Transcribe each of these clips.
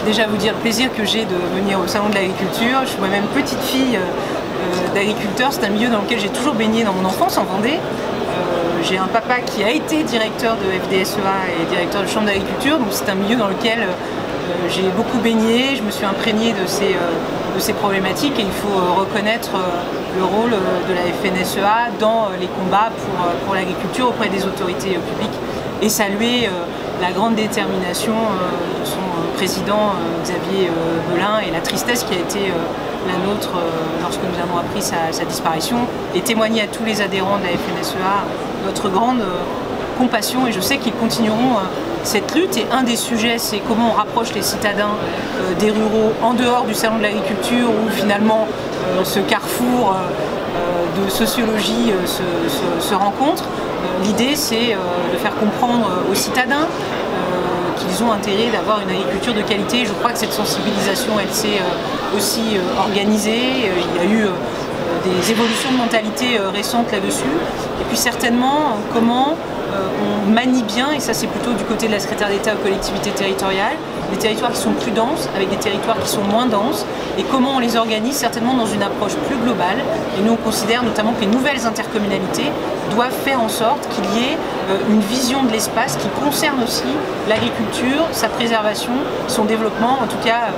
déjà vous dire le plaisir que j'ai de venir au Salon de l'Agriculture. Je suis moi-même petite fille d'agriculteur. C'est un milieu dans lequel j'ai toujours baigné dans mon enfance, en Vendée. J'ai un papa qui a été directeur de FDSEA et directeur de chambre d'agriculture, donc c'est un milieu dans lequel j'ai beaucoup baigné, je me suis imprégnée de ces problématiques, et il faut reconnaître le rôle de la FNSEA dans les combats pour l'agriculture auprès des autorités publiques, et saluer la grande détermination de son président Xavier Belin et la tristesse qui a été la nôtre lorsque nous avons appris sa disparition, et témoigner à tous les adhérents de la FNSEA notre grande compassion, et je sais qu'ils continueront cette lutte. Et un des sujets, c'est comment on rapproche les citadins des ruraux en dehors du salon de l'agriculture, où finalement ce carrefour de sociologie se rencontre. L'idée, c'est de faire comprendre aux citadins qu'ils ont intérêt d'avoir une agriculture de qualité. Je crois que cette sensibilisation, elle s'est aussi organisée. Il y a eu des évolutions de mentalité récentes là-dessus. Et puis certainement, comment on manie bien, et ça c'est plutôt du côté de la secrétaire d'État aux collectivités territoriales, des territoires qui sont plus denses avec des territoires qui sont moins denses, et comment on les organise certainement dans une approche plus globale. Et nous on considère notamment que les nouvelles intercommunalités doivent faire en sorte qu'il y ait une vision de l'espace qui concerne aussi l'agriculture, sa préservation, son développement. En tout cas,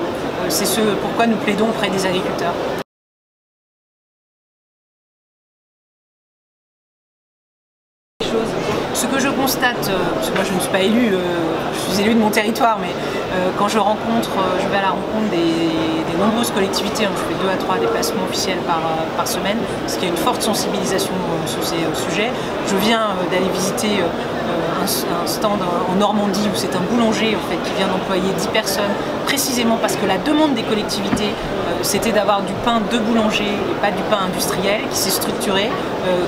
c'est ce pourquoi nous plaidons auprès des agriculteurs. Ce que je constate, parce que moi je ne suis pas élue, je suis élue de mon territoire, mais quand je vais à la rencontre des nombreuses collectivités, je fais 2 à 3 déplacements officiels par semaine, parce qu'il y a une forte sensibilisation sur ces sujets. Je viens d'aller visiter un stand en Normandie où c'est un boulanger en fait, qui vient d'employer 10 personnes, précisément parce que la demande des collectivités c'était d'avoir du pain de boulanger et pas du pain industriel, qui s'est structuré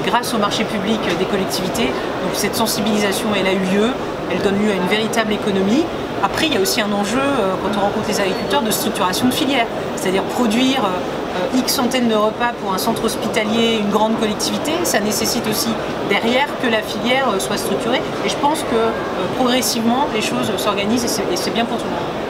grâce au marché public des collectivités. Donc cette sensibilisation, elle a eu lieu, elle donne lieu à une véritable économie. Après, il y a aussi un enjeu, quand on rencontre les agriculteurs, de structuration de filière, c'est-à-dire produire X centaines de repas pour un centre hospitalier, une grande collectivité. Ça nécessite aussi derrière que la filière soit structurée, et je pense que progressivement les choses s'organisent, et c'est bien pour tout le monde.